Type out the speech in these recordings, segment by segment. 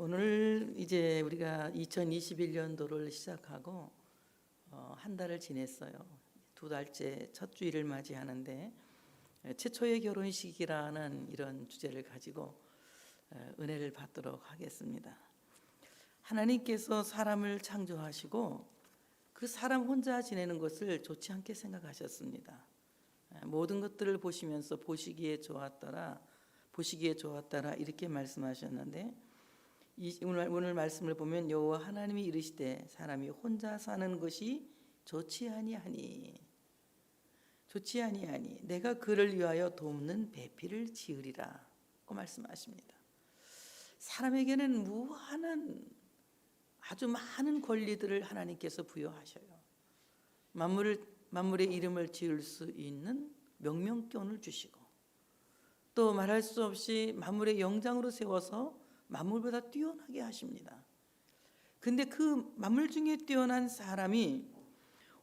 오늘 이제 우리가 2021년도를 시작하고 한 달을 지냈어요. 두 달째 첫 주일을 맞이하는데 최초의 결혼식이라는 이런 주제를 가지고 은혜를 받도록 하겠습니다. 하나님께서 사람을 창조하시고 그 사람 혼자 지내는 것을 좋지 않게 생각하셨습니다. 모든 것들을 보시면서 보시기에 좋았더라 이렇게 말씀하셨는데 오늘 말씀을 보면 여호와 하나님이 이르시되 사람이 혼자 사는 것이 좋지 아니하니 내가 그를 위하여 돕는 배필을 지으리라 고 말씀하십니다. 사람에게는 무한한 아주 많은 권리들을 하나님께서 부여하셔요. 만물의 이름을 지을 수 있는 명명권을 주시고 또 말할 수 없이 만물의 영장으로 세워서 만물보다 뛰어나게 하십니다. 근데 그 만물 중에 뛰어난 사람이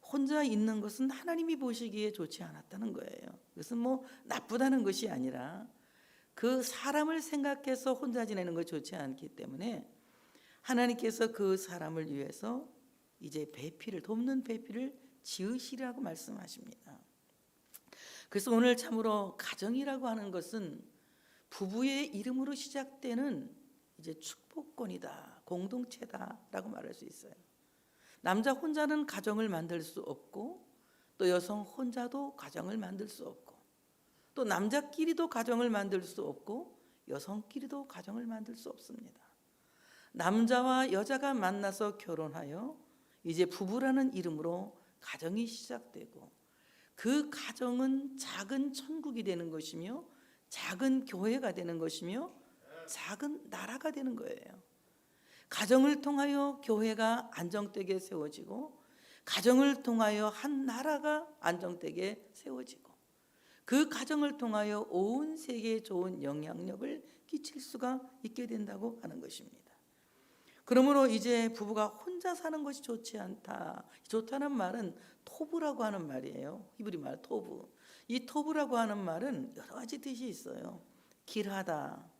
혼자 있는 것은 하나님이 보시기에 좋지 않았다는 거예요. 그것은 나쁘다는 것이 아니라 그 사람을 생각해서 혼자 지내는 것이 좋지 않기 때문에 하나님께서 그 사람을 위해서 이제 돕는 배필을 지으시라고 말씀하십니다. 그래서 오늘 참으로 가정이라고 하는 것은 부부의 이름으로 시작되는 이제 축복권이다, 공동체다라고 말할 수 있어요. 남자 혼자는 가정을 만들 수 없고 또 여성 혼자도 가정을 만들 수 없고 또 남자끼리도 가정을 만들 수 없고 여성끼리도 가정을 만들 수 없습니다. 남자와 여자가 만나서 결혼하여 이제 부부라는 이름으로 가정이 시작되고 그 가정은 작은 천국이 되는 것이며 작은 교회가 되는 것이며 작은 나라가 되는 거예요. 가정을 통하여 교회가 안정되게 세워지고 가정을 통하여 한 나라가 안정되게 세워지고 그 가정을 통하여 온 세계에 좋은 영향력을 끼칠 수가 있게 된다고 하는 것입니다. 그러므로 이제 부부가 혼자 사는 것이 좋지 않다. 좋다는 말은 토부라고 하는 말이에요. 히브리 말 토부. 이 토부라고 하는 말은 여러 가지 뜻이 있어요. 길하다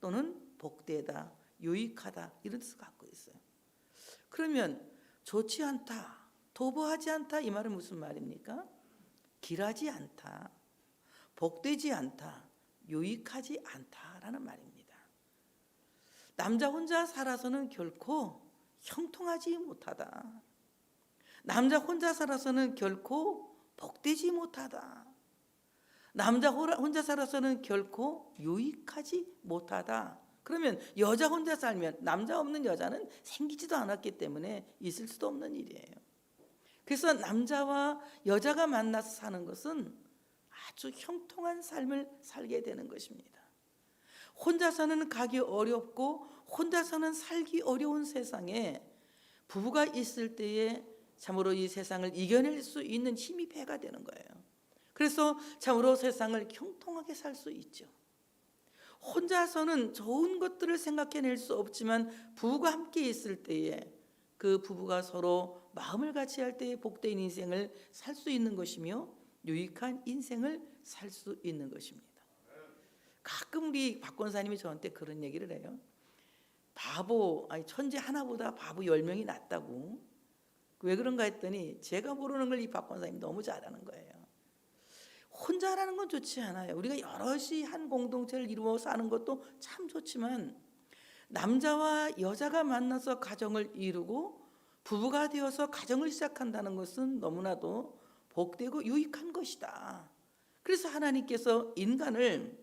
또는 복되다, 유익하다 이런 뜻을 갖고 있어요. 그러면 좋지 않다, 도보하지 않다 이 말은 무슨 말입니까? 길하지 않다, 복되지 않다, 유익하지 않다라는 말입니다. 남자 혼자 살아서는 결코 형통하지 못하다. 남자 혼자 살아서는 결코 복되지 못하다. 남자 혼자 살아서는 결코 유익하지 못하다. 그러면 여자 혼자 살면 남자 없는 여자는 생기지도 않았기 때문에 있을 수도 없는 일이에요. 그래서 남자와 여자가 만나서 사는 것은 아주 형통한 삶을 살게 되는 것입니다. 혼자서는 가기 어렵고 혼자서는 살기 어려운 세상에 부부가 있을 때에 참으로 이 세상을 이겨낼 수 있는 힘이 배가 되는 거예요. 그래서 참으로 세상을 형통하게 살 수 있죠. 혼자서는 좋은 것들을 생각해낼 수 없지만 부부가 함께 있을 때에 그 부부가 서로 마음을 같이 할 때에 복된 인생을 살 수 있는 것이며 유익한 인생을 살 수 있는 것입니다. 가끔 우리 박 권사님이 저한테 그런 얘기를 해요. 천재 하나보다 바보 10명이 낫다고. 왜 그런가 했더니 제가 모르는 걸 이 박 권사님이 너무 잘하는 거예요. 혼자라는 건 좋지 않아요. 우리가 여럿이 한 공동체를 이루어 사는 것도 참 좋지만 남자와 여자가 만나서 가정을 이루고 부부가 되어서 가정을 시작한다는 것은 너무나도 복되고 유익한 것이다. 그래서 하나님께서 인간을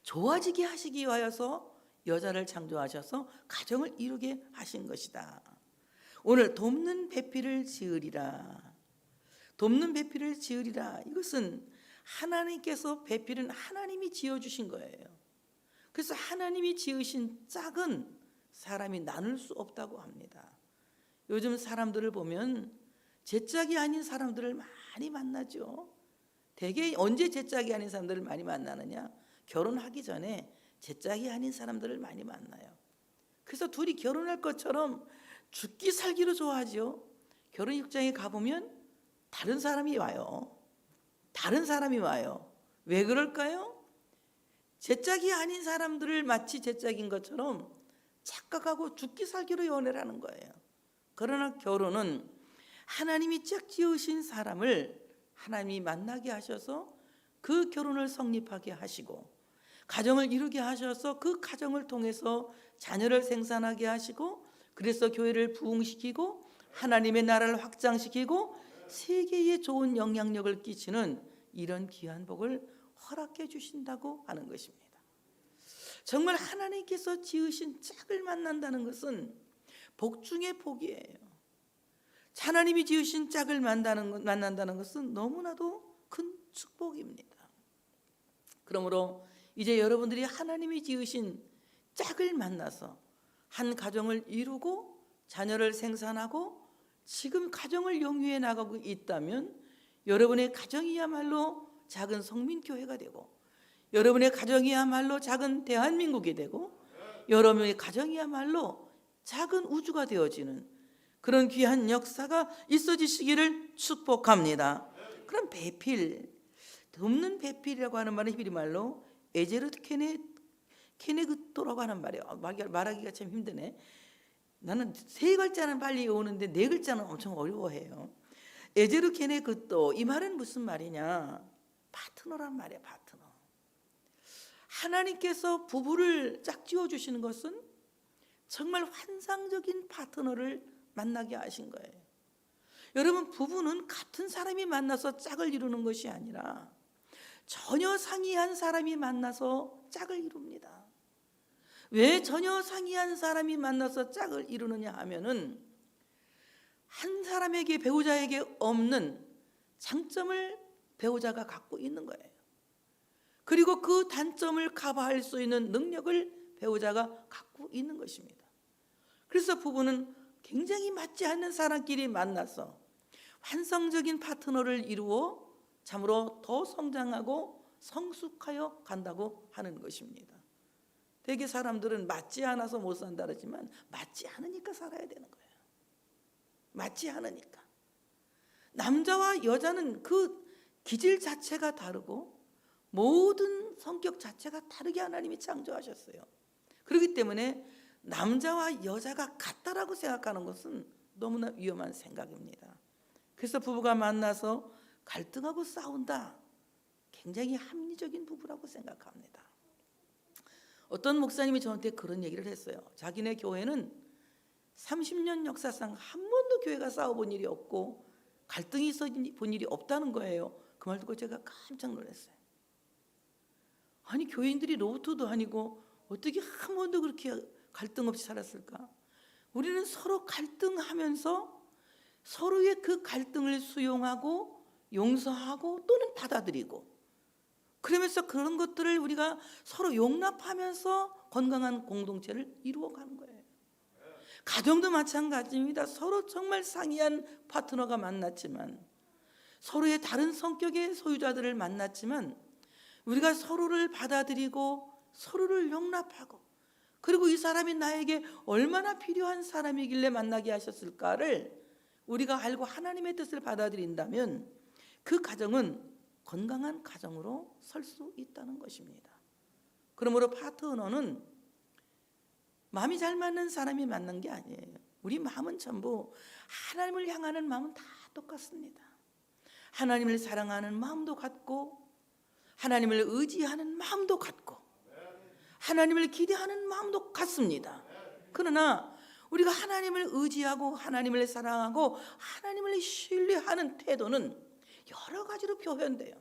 좋아지게 하시기 위하여서 여자를 창조하셔서 가정을 이루게 하신 것이다. 오늘 돕는 배필을 지으리라. 이것은 하나님께서 배필은 하나님이 지어주신 거예요. 그래서 하나님이 지으신 짝은 사람이 나눌 수 없다고 합니다. 요즘 사람들을 보면 제 짝이 아닌 사람들을 많이 만나죠. 대개 언제 제 짝이 아닌 사람들을 많이 만나느냐? 결혼하기 전에 제 짝이 아닌 사람들을 많이 만나요. 그래서 둘이 결혼할 것처럼 죽기 살기로 좋아하죠. 결혼 현장에 가보면 다른 사람이 와요. 왜 그럴까요? 제 짝이 아닌 사람들을 마치 제 짝인 것처럼 착각하고 죽기 살기로 연애를 하는 거예요. 그러나 결혼은 하나님이 짝 지으신 사람을 하나님이 만나게 하셔서 그 결혼을 성립하게 하시고 가정을 이루게 하셔서 그 가정을 통해서 자녀를 생산하게 하시고 그래서 교회를 부흥시키고 하나님의 나라를 확장시키고 세계에 좋은 영향력을 끼치는 이런 귀한 복을 허락해 주신다고 하는 것입니다. 정말 하나님께서 지으신 짝을 만난다는 것은 복 중의 복이에요. 하나님이 지으신 짝을 만난다는 것은 너무나도 큰 축복입니다. 그러므로 이제 여러분들이 하나님이 지으신 짝을 만나서 한 가정을 이루고 자녀를 생산하고 지금 가정을 영위해 나가고 있다면 여러분의 가정이야말로 작은 성민교회가 되고 여러분의 가정이야말로 작은 대한민국이 되고 여러분의 가정이야말로 작은 우주가 되어지는 그런 귀한 역사가 있어지시기를 축복합니다. 그럼 배필, 덮는 배필이라고 하는 말은 히브리 말로 에제르트 케네그토라고 하는 말이에요. 말하기가 참 힘드네. 나는 세 글자는 빨리 오는데 네 글자는 엄청 어려워해요. 에제르 케네그토, 이 말은 무슨 말이냐? 파트너란 말이에요. 파트너. 하나님께서 부부를 짝지어 주시는 것은 정말 환상적인 파트너를 만나게 하신 거예요. 여러분, 부부는 같은 사람이 만나서 짝을 이루는 것이 아니라 전혀 상이한 사람이 만나서 짝을 이룹니다. 왜 전혀 상이한 사람이 만나서 짝을 이루느냐 하면은 한 사람에게 배우자에게 없는 장점을 배우자가 갖고 있는 거예요. 그리고 그 단점을 커버할 수 있는 능력을 배우자가 갖고 있는 것입니다. 그래서 부부는 굉장히 맞지 않는 사람끼리 만나서 환상적인 파트너를 이루어 참으로 더 성장하고 성숙하여 간다고 하는 것입니다. 대개 사람들은 맞지 않아서 못 산다 그러지만 맞지 않으니까 살아야 되는 거예요. 맞지 않으니까. 남자와 여자는 그 기질 자체가 다르고 모든 성격 자체가 다르게 하나님이 창조하셨어요. 그렇기 때문에 남자와 여자가 같다라고 생각하는 것은 너무나 위험한 생각입니다. 그래서 부부가 만나서 갈등하고 싸운다. 굉장히 합리적인 부부라고 생각합니다. 어떤 목사님이 저한테 그런 얘기를 했어요. 자기네 교회는 30년 역사상 한 번도 교회가 싸워본 일이 없고 갈등이 있어 본 일이 없다는 거예요. 그 말 듣고 제가 깜짝 놀랐어요. 아니, 교인들이 로봇도 아니고 어떻게 한 번도 그렇게 갈등 없이 살았을까? 우리는 서로 갈등하면서 서로의 그 갈등을 수용하고 용서하고 또는 받아들이고 그러면서 그런 것들을 우리가 서로 용납하면서 건강한 공동체를 이루어가는 거예요. 가정도 마찬가지입니다. 서로 정말 상이한 파트너가 만났지만 서로의 다른 성격의 소유자들을 만났지만 우리가 서로를 받아들이고 서로를 용납하고 그리고 이 사람이 나에게 얼마나 필요한 사람이길래 만나게 하셨을까를 우리가 알고 하나님의 뜻을 받아들인다면 그 가정은 건강한 가정으로 설 수 있다는 것입니다. 그러므로 파트너는 마음이 잘 맞는 사람이 맞는 게 아니에요. 우리 마음은 전부 하나님을 향하는 마음은 다 똑같습니다. 하나님을 사랑하는 마음도 같고 하나님을 의지하는 마음도 같고 하나님을 기대하는 마음도 같습니다. 그러나 우리가 하나님을 의지하고 하나님을 사랑하고 하나님을 신뢰하는 태도는 여러 가지로 표현돼요.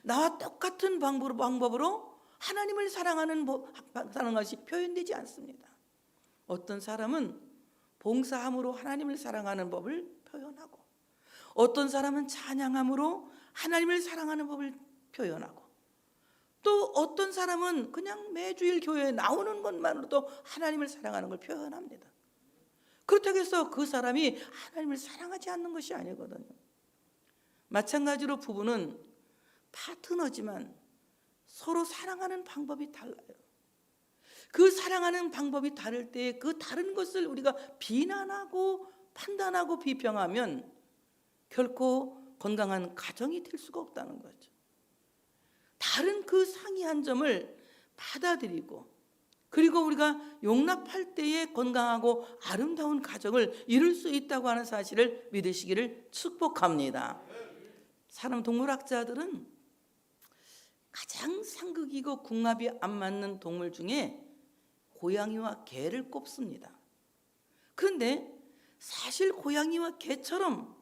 나와 똑같은 방법으로 하나님을 사랑하는 것이 표현되지 않습니다. 어떤 사람은 봉사함으로 하나님을 사랑하는 법을 표현하고 어떤 사람은 찬양함으로 하나님을 사랑하는 법을 표현하고 또 어떤 사람은 그냥 매주일 교회에 나오는 것만으로도 하나님을 사랑하는 걸 표현합니다. 그렇다고 해서 그 사람이 하나님을 사랑하지 않는 것이 아니거든요. 마찬가지로 부부는 파트너지만 서로 사랑하는 방법이 달라요. 그 사랑하는 방법이 다를 때 그 다른 것을 우리가 비난하고 판단하고 비평하면 결코 건강한 가정이 될 수가 없다는 거죠. 다른 그 상이한 점을 받아들이고 그리고 우리가 용납할 때에 건강하고 아름다운 가정을 이룰 수 있다고 하는 사실을 믿으시기를 축복합니다. 사람 동물학자들은 가장 상극이고 궁합이 안 맞는 동물 중에 고양이와 개를 꼽습니다. 그런데 사실 고양이와 개처럼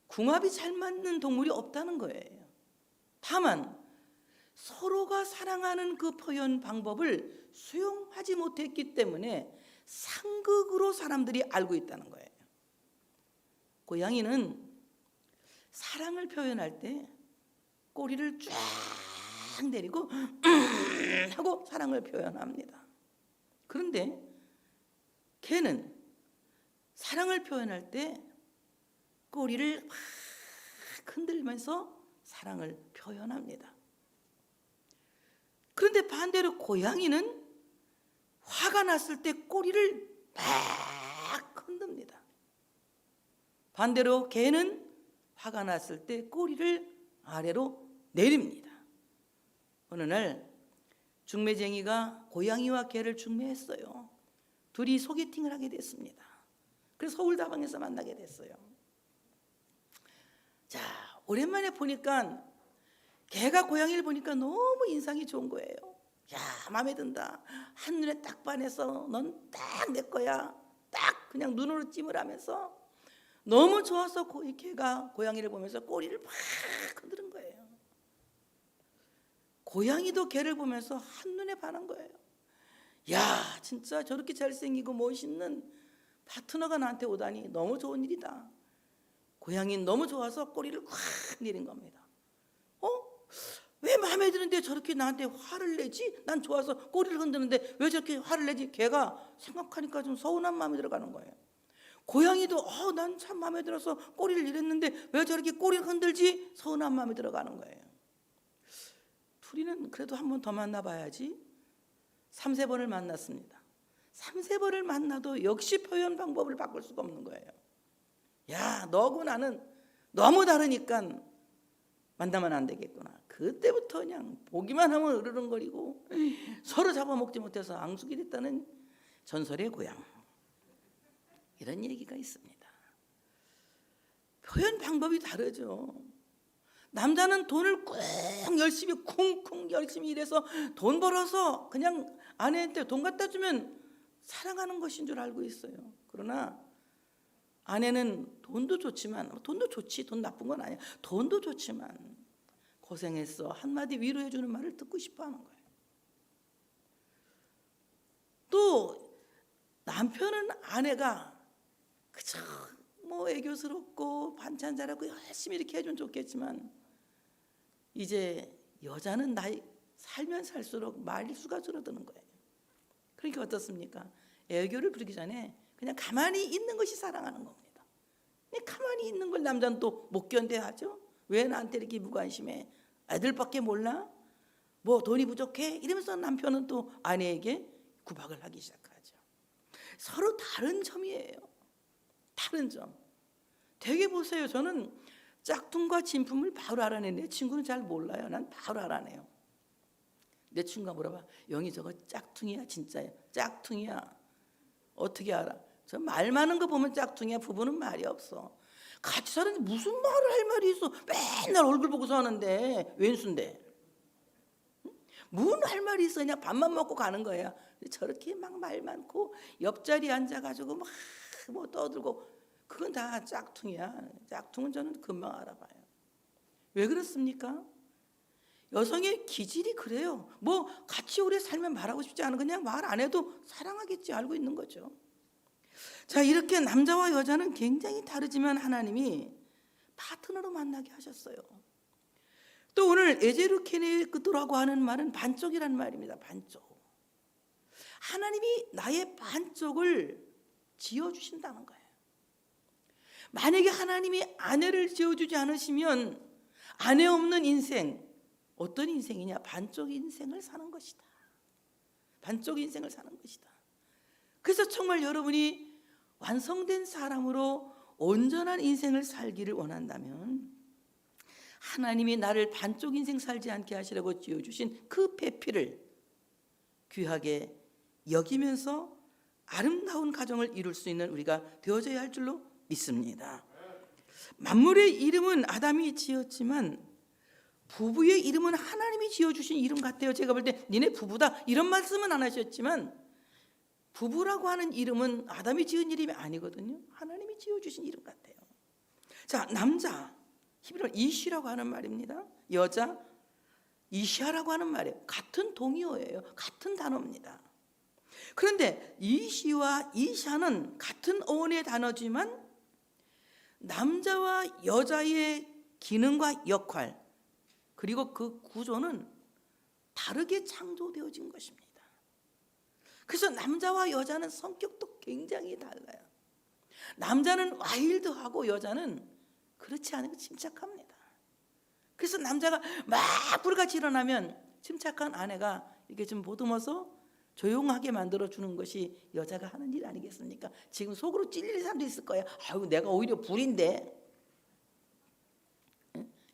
궁합이 잘 맞는 동물이 없다는 거예요. 다만 서로가 사랑하는 그 표현 방법을 수용하지 못했기 때문에 상극으로 사람들이 알고 있다는 거예요. 고양이는 사랑을 표현할 때 꼬리를 쫙 내리고 하고 사랑을 표현합니다. 그런데 개는 사랑을 표현할 때 꼬리를 막 흔들면서 사랑을 표현합니다. 그런데 반대로 고양이는 화가 났을 때 꼬리를 막 흔듭니다. 반대로 개는 화가 났을 때 꼬리를 아래로 내립니다. 어느 날 중매쟁이가 고양이와 개를 중매했어요. 둘이 소개팅을 하게 됐습니다. 그래서 서울다방에서 만나게 됐어요. 자, 오랜만에 보니까 개가 고양이를 보니까 너무 인상이 좋은 거예요. 야, 마음에 든다. 한눈에 딱 반해서 넌 딱 내 거야. 딱 그냥 눈으로 찜을하면서 너무 좋아서 이 개가 고양이를 보면서 꼬리를 막 흔드는 거예요. 고양이도 개를 보면서 한눈에 반한 거예요. 야, 진짜 저렇게 잘생기고 멋있는 파트너가 나한테 오다니 너무 좋은 일이다. 고양이는 너무 좋아서 꼬리를 확 내린 겁니다. 왜 마음에 드는데 저렇게 나한테 화를 내지? 난 좋아서 꼬리를 흔드는데 왜 저렇게 화를 내지? 걔가 생각하니까 좀 서운한 마음이 들어가는 거예요. 고양이도 난 참 마음에 들어서 꼬리를 내렸는데 왜 저렇게 꼬리를 흔들지? 서운한 마음이 들어가는 거예요. 둘이는 그래도 한 번 더 만나봐야지. 3~4번을 만났습니다. 3~4번을 만나도 역시 표현 방법을 바꿀 수가 없는 거예요. 야, 너고 나는 너무 다르니까 만나면 안 되겠구나. 그때부터 그냥 보기만 하면 으르렁거리고 서로 잡아먹지 못해서 앙숙이 됐다는 전설의 고양. 이런 얘기가 있습니다. 표현 방법이 다르죠. 남자는 돈을 꼭 열심히 쿵쿵 열심히 일해서 돈 벌어서 그냥 아내한테 돈 갖다 주면 사랑하는 것인 줄 알고 있어요. 그러나 아내는 돈도 좋지만, 돈도 좋지, 돈 나쁜 건 아니야. 돈도 좋지만 고생했어 한마디 위로해 주는 말을 듣고 싶어 하는 거예요. 또 남편은 아내가 그저 뭐 애교스럽고 반찬 잘하고 열심히 이렇게 해주면 좋겠지만 이제 여자는 나이 살면 살수록 말수가 줄어드는 거예요. 그러니까 어떻습니까? 애교를 부리기 전에 그냥 가만히 있는 것이 사랑하는 겁니다. 가만히 있는 걸 남자는 또 못 견뎌하죠. 왜 나한테 이렇게 무관심해? 애들밖에 몰라? 뭐 돈이 부족해? 이러면서 남편은 또 아내에게 구박을 하기 시작하죠. 서로 다른 점이에요. 다른 점. 되게 보세요. 저는 짝퉁과 진품을 바로 알아내는데 내 친구는 잘 몰라요. 난 바로 알아내요. 내 친구가 물어봐. 영희 저거 짝퉁이야 진짜야? 짝퉁이야. 어떻게 알아? 저 말 많은 거 보면 짝퉁이야. 부부는 말이 없어. 같이 사는데 무슨 말을 할 말이 있어. 맨날 얼굴 보고서 하는데 왼수인데 뭔 할 말이 있어. 그냥 밥만 먹고 가는 거야. 저렇게 막 말 많고 옆자리에 앉아가지고 막 뭐 떠들고 그건 다 짝퉁이야. 짝퉁은 저는 금방 알아봐요. 왜 그렇습니까? 여성의 기질이 그래요. 뭐 같이 오래 살면 말하고 싶지 않은 그냥 말 안 해도 사랑하겠지 알고 있는 거죠. 자, 이렇게 남자와 여자는 굉장히 다르지만 하나님이 파트너로 만나게 하셨어요. 또 오늘 에제르케네크도라고 하는 말은 반쪽이라는 말입니다. 반쪽. 하나님이 나의 반쪽을 지어주신다는 거예요. 만약에 하나님이 아내를 지어주지 않으시면 아내 없는 인생, 어떤 인생이냐? 반쪽 인생을 사는 것이다. 반쪽 인생을 사는 것이다. 그래서 정말 여러분이 완성된 사람으로 온전한 인생을 살기를 원한다면 하나님이 나를 반쪽 인생 살지 않게 하시라고 지어주신 그 배필을 귀하게 여기면서 아름다운 가정을 이룰 수 있는 우리가 되어져야 할 줄로 믿습니다. 만물의 이름은 아담이 지었지만 부부의 이름은 하나님이 지어주신 이름 같아요. 제가 볼 때 니네 부부다 이런 말씀은 안 하셨지만 부부라고 하는 이름은 아담이 지은 이름이 아니거든요. 하나님이 지어주신 이름 같아요. 자, 남자 히브리어 이시라고 하는 말입니다. 여자 이샤라고 하는 말이에요. 같은 동의어예요. 같은 단어입니다. 그런데 이시와 이샤는 같은 어원의 단어지만 남자와 여자의 기능과 역할 그리고 그 구조는 다르게 창조되어진 것입니다. 그래서 남자와 여자는 성격도 굉장히 달라요. 남자는 와일드하고 여자는 그렇지 않고 침착합니다. 그래서 남자가 막 불같이 일어나면 침착한 아내가 이렇게 좀 보듬어서 조용하게 만들어주는 것이 여자가 하는 일 아니겠습니까? 지금 속으로 찔릴 사람도 있을 거예요. 아유, 내가 오히려 불인데.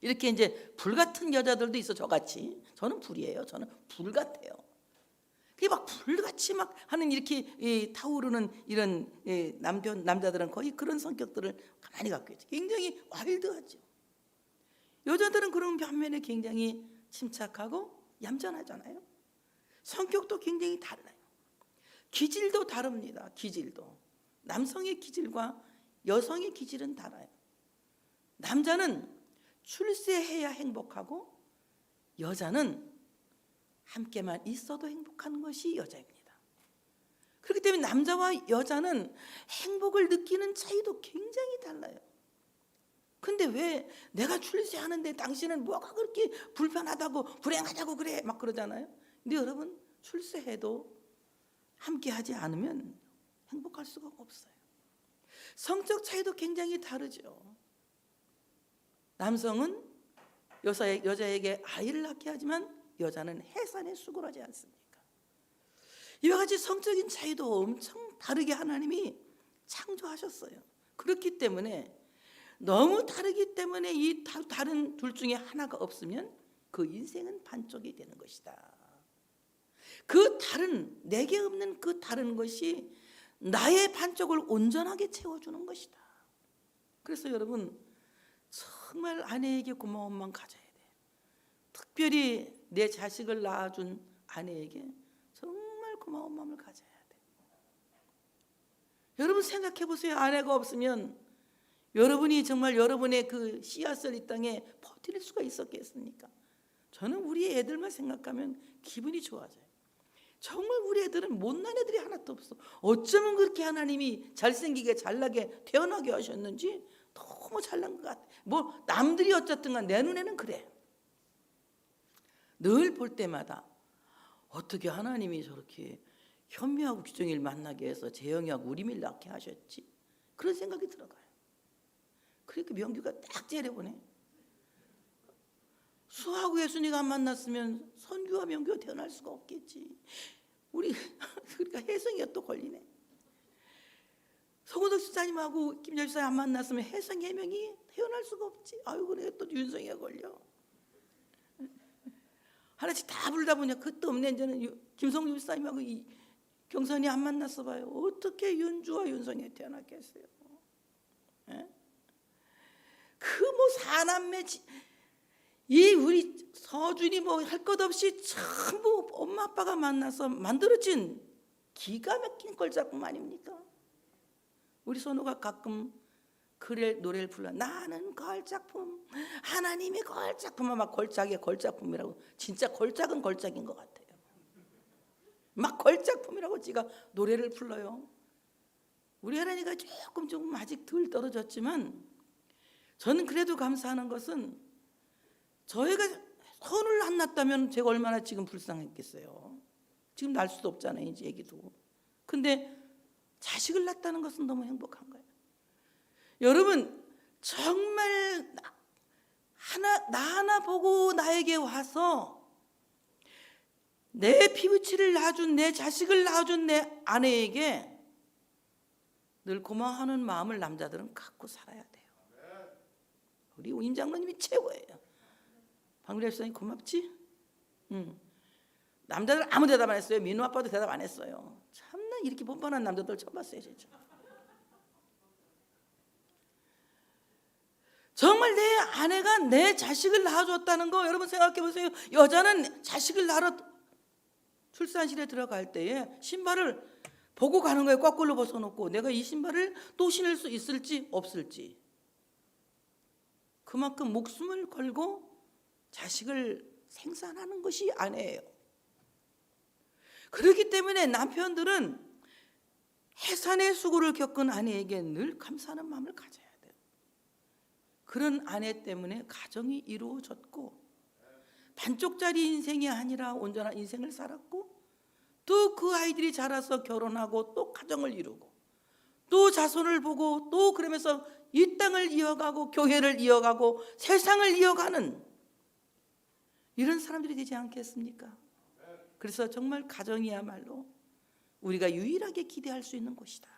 이렇게 이제 불같은 여자들도 있어. 저같이. 저는 불이에요. 저는 불같아요. 그게 막 불같이 막 하는 이렇게 타오르는 이런 남자들은 거의 그런 성격들을 가만히 갖고 있죠. 굉장히 와일드하죠. 여자들은 그런 반면에 굉장히 침착하고 얌전하잖아요. 성격도 굉장히 달라요. 기질도 다릅니다. 기질도. 남성의 기질과 여성의 기질은 달라요. 남자는 출세해야 행복하고 여자는 함께만 있어도 행복한 것이 여자입니다. 그렇기 때문에 남자와 여자는 행복을 느끼는 차이도 굉장히 달라요. 근데 왜 내가 출세하는데 당신은 뭐가 그렇게 불편하다고 불행하다고 그래 막 그러잖아요. 근데 여러분 출세해도 함께하지 않으면 행복할 수가 없어요. 성적 차이도 굉장히 다르죠. 남성은 여자에게 아이를 낳게 하지만 여자는 해산에 수고하지 않습니까? 이와 같이 성적인 차이도 엄청 다르게 하나님이 창조하셨어요. 그렇기 때문에 너무 다르기 때문에 이 다른 둘 중에 하나가 없으면 그 인생은 반쪽이 되는 것이다. 그 다른 내게 없는 그 다른 것이 나의 반쪽을 온전하게 채워주는 것이다. 그래서 여러분 정말 아내에게 고마운 마음 가져야 돼요. 특별히 내 자식을 낳아준 아내에게 정말 고마운 마음을 가져야 돼요. 여러분 생각해 보세요. 아내가 없으면 여러분이 정말 여러분의 그 씨앗을 이 땅에 퍼뜨릴 수가 있었겠습니까? 저는 우리 애들만 생각하면 기분이 좋아져요. 정말 우리 애들은 못난 애들이 하나도 없어. 어쩌면 그렇게 하나님이 잘생기게 잘나게 태어나게 하셨는지 너무 잘난 것 같아. 뭐 남들이 어쨌든 간 내 눈에는 그래. 늘 볼 때마다 어떻게 하나님이 저렇게 현미하고 규정이를 만나게 해서 재영이하고 우리밀 낳게 하셨지? 그런 생각이 들어가요. 그러니까 명규가 딱 째려보네. 수하고 예순이가 안 만났으면 선규와 명규가 태어날 수가 없겠지. 그러니까 혜성이가 또 걸리네. 송은덕 집사님하고 김열 집사님 안 만났으면 혜성 해명이 태어날 수가 없지. 아유, 그래 또 윤성이가 걸려. 하나씩 다 부르다 보니까 끝도 없네. 이제는 김성주 집사님하고 경선이 안 만났어 봐요. 어떻게 윤주와 윤성이 태어났겠어요? 그 뭐 사남매 이 우리 서준이 뭐 할 것 없이 전부 엄마 아빠가 만나서 만들어진 기가 막힌 걸작품 아닙니까? 우리 선우가 가끔 노래를 불러. 나는 걸작품, 하나님이 걸작품. 막 걸작품이라고. 진짜 걸작은 걸작인 것 같아요. 막 걸작품이라고 지가 노래를 불러요. 우리 하나님이가 조금 아직 덜 떨어졌지만 저는 그래도 감사하는 것은 저희가 선을 안 낳았다면 제가 얼마나 지금 불쌍했겠어요. 지금 낳을 수도 없잖아요, 이제 애기도. 근데 자식을 낳았다는 것은 너무 행복한 거예요. 여러분 정말 나 하나 보고 나에게 와서 내 피부치를 낳아준 내 자식을 낳아준 내 아내에게 늘 고마워하는 마음을 남자들은 갖고 살아야 돼요. 우리 임 장로님이 최고예요. 방울의 집사님 고맙지? 남자들 아무 대답 안 했어요. 민우 아빠도 대답 안 했어요. 참나 이렇게 뻔뻔한 남자들 처음 봤어요 진짜. 정말 내 아내가 내 자식을 낳아줬다는 거 여러분 생각해 보세요. 여자는 자식을 낳으러 출산실에 들어갈 때에 신발을 보고 가는 거예요. 거꾸로 벗어놓고 내가 이 신발을 또 신을 수 있을지 없을지. 그만큼 목숨을 걸고 자식을 생산하는 것이 아내예요. 그렇기 때문에 남편들은 해산의 수고를 겪은 아내에게 늘 감사하는 마음을 가져야 돼요. 그런 아내 때문에 가정이 이루어졌고 반쪽짜리 인생이 아니라 온전한 인생을 살았고 또 그 아이들이 자라서 결혼하고 또 가정을 이루고 또 자손을 보고 또 그러면서 이 땅을 이어가고 교회를 이어가고 세상을 이어가는 이런 사람들이 되지 않겠습니까? 그래서 정말 가정이야말로 우리가 유일하게 기대할 수 있는 곳이다.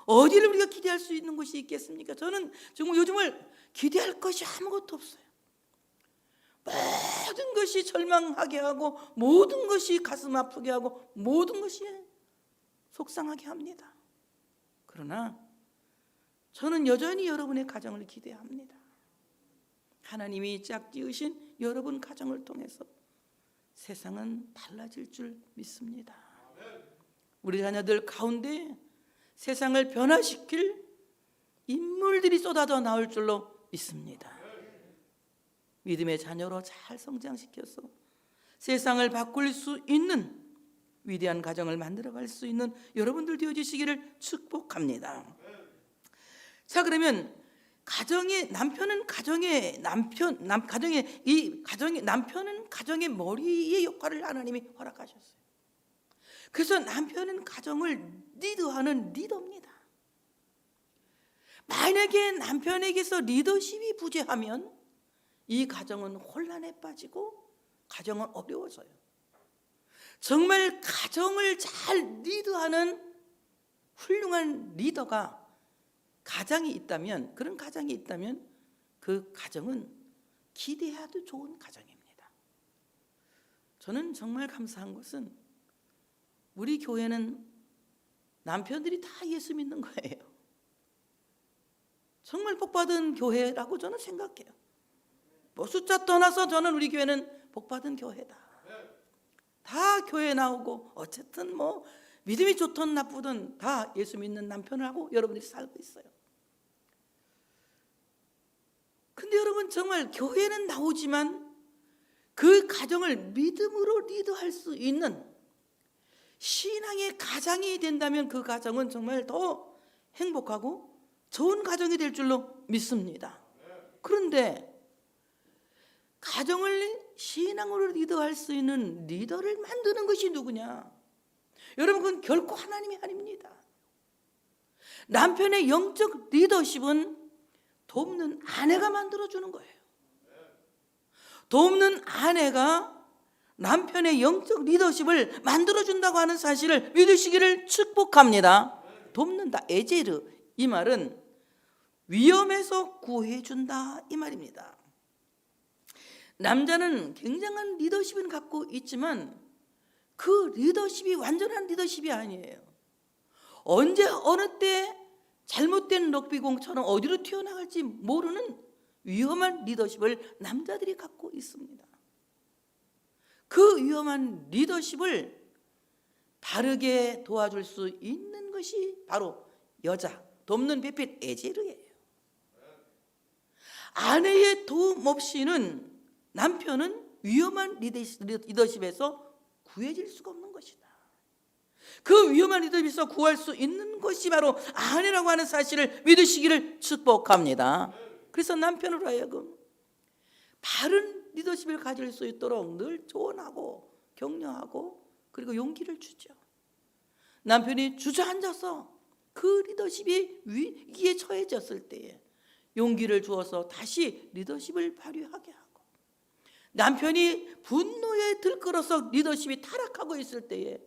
어디를 우리가 기대할 수 있는 곳이 있겠습니까? 저는 정말 요즘을 기대할 것이 아무것도 없어요. 모든 것이 절망하게 하고 모든 것이 가슴 아프게 하고 모든 것이 속상하게 합니다. 그러나 저는 여전히 여러분의 가정을 기대합니다. 하나님이 짝지으신 여러분 가정을 통해서 세상은 달라질 줄 믿습니다. 우리 자녀들 가운데 세상을 변화시킬 인물들이 쏟아져 나올 줄로 믿습니다. 믿음의 자녀로 잘 성장시켜서 세상을 바꿀 수 있는 위대한 가정을 만들어갈 수 있는 여러분들 되어주시기를 축복합니다. 자, 그러면 남편은 가정의 머리의 역할을 하나님이 허락하셨어요. 그래서 남편은 가정을 리드하는 리더입니다. 만약에 남편에게서 리더십이 부재하면 이 가정은 혼란에 빠지고 가정은 어려워져요. 정말 가정을 잘 리드하는 훌륭한 리더가 그런 가정이 있다면 그 가정은 기대해도 좋은 가정입니다. 저는 정말 감사한 것은 우리 교회는 남편들이 다 예수 믿는 거예요. 정말 복받은 교회라고 저는 생각해요. 뭐 숫자 떠나서 저는 우리 교회는 복받은 교회다. 다 교회 나오고 어쨌든 뭐 믿음이 좋든 나쁘든 다 예수 믿는 남편을 하고 여러분들이 살고 있어요. 근데 여러분 정말 교회는 나오지만 그 가정을 믿음으로 리드할 수 있는 신앙의 가장이 된다면 그 가정은 정말 더 행복하고 좋은 가정이 될 줄로 믿습니다. 그런데 가정을 신앙으로 리더할 수 있는 리더를 만드는 것이 누구냐? 여러분 그건 결코 하나님이 아닙니다. 남편의 영적 리더십은 돕는 아내가 만들어주는 거예요. 돕는 아내가 남편의 영적 리더십을 만들어준다고 하는 사실을 믿으시기를 축복합니다. 돕는다, 에제르, 이 말은 위험에서 구해준다 이 말입니다. 남자는 굉장한 리더십을 갖고 있지만 그 리더십이 완전한 리더십이 아니에요. 언제 어느 때 잘못된 럭비공처럼 어디로 튀어나갈지 모르는 위험한 리더십을 남자들이 갖고 있습니다. 그 위험한 리더십을 바르게 도와줄 수 있는 것이 바로 여자, 돕는 배필 에제르예요. 아내의 도움 없이는 남편은 위험한 리더십에서 구해질 수가 없는 것이다. 그 위험한 리더십에서 구할 수 있는 것이 바로 아내라고 하는 사실을 믿으시기를 축복합니다. 그래서 남편으로 하여금 바른 리더십을 가질 수 있도록 늘 조언하고 격려하고 그리고 용기를 주죠. 남편이 주저앉아서 그 리더십이 위기에 처해졌을 때에 용기를 주어서 다시 리더십을 발휘하게 하고, 남편이 분노에 들끓어서 리더십이 타락하고 있을 때에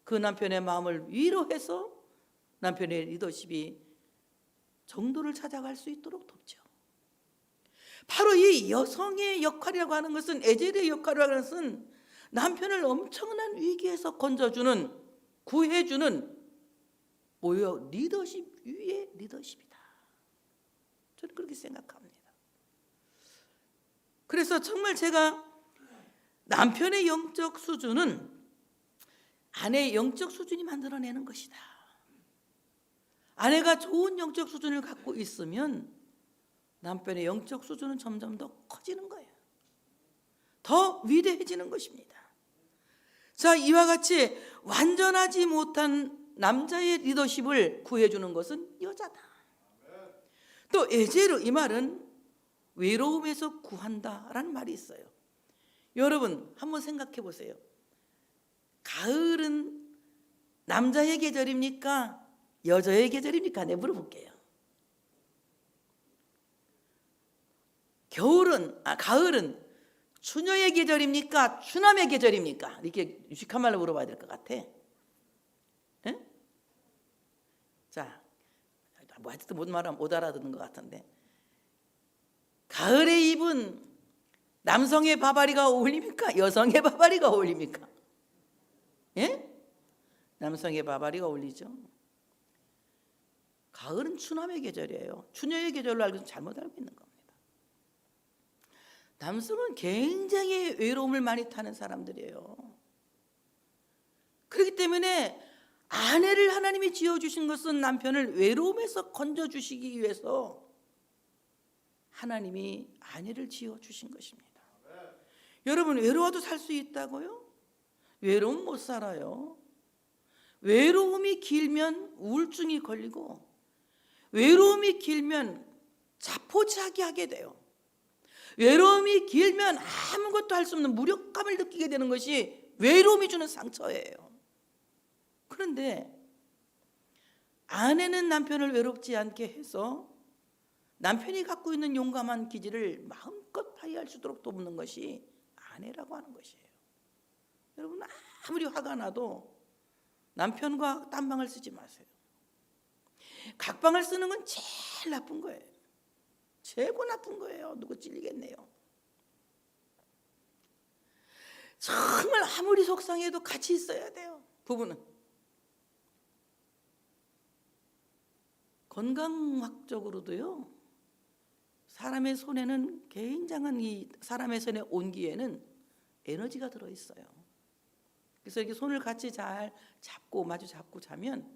그 남편의 마음을 위로해서 남편의 리더십이 정도를 찾아갈 수 있도록 돕죠. 바로 이 여성의 역할이라고 하는 것은, 에젤의 역할이라고 하는 것은 남편을 엄청난 위기에서 건져주는, 구해주는 뭐요? 리더십 위의 리더십이다. 저는 그렇게 생각합니다. 그래서 정말 제가 남편의 영적 수준은 아내의 영적 수준이 만들어내는 것이다. 아내가 좋은 영적 수준을 갖고 있으면 남편의 영적 수준은 점점 더 커지는 거예요. 더 위대해지는 것입니다. 자, 이와 같이 완전하지 못한 남자의 리더십을 구해주는 것은 여자다. 또 에제르, 이 말은 외로움에서 구한다라는 말이 있어요. 여러분 한번 생각해 보세요. 가을은 남자의 계절입니까? 여자의 계절입니까? 네, 물어볼게요. 가을은 추녀의 계절입니까? 추남의 계절입니까? 이렇게 유식한 말로 물어봐야 될 것 같아. 에? 자, 뭐 하여튼 못 알아듣는 것 같은데, 가을에 입은 남성의 바바리가 어울립니까? 여성의 바바리가 어울립니까? 예? 남성의 바바리가 어울리죠. 가을은 추남의 계절이에요. 추녀의 계절로 알고 잘못 알고 있는 겁니다. 남성은 굉장히 외로움을 많이 타는 사람들이에요. 그렇기 때문에 아내를 하나님이 지어주신 것은 남편을 외로움에서 건져주시기 위해서 하나님이 아내를 지어주신 것입니다. 여러분, 외로워도 살 수 있다고요? 외로움 못 살아요. 외로움이 길면 우울증이 걸리고, 외로움이 길면 자포자기하게 돼요. 외로움이 길면 아무것도 할 수 없는 무력감을 느끼게 되는 것이 외로움이 주는 상처예요. 그런데 아내는 남편을 외롭지 않게 해서 남편이 갖고 있는 용감한 기질을 마음껏 발휘할 수 있도록 돕는 것이 아내라고 하는 것이에요. 여러분, 아무리 화가 나도 남편과 딴방을 쓰지 마세요. 각방을 쓰는 건 제일 나쁜 거예요. 최고 나쁜 거예요. 누구 찔리겠네요. 정말 아무리 속상해도 같이 있어야 돼요. 부부는. 건강학적으로도요, 사람의 손에는 굉장한, 이 사람의 손의 온기에는 에너지가 들어있어요. 그래서 이렇게 손을 같이 잘 잡고 마주 잡고 자면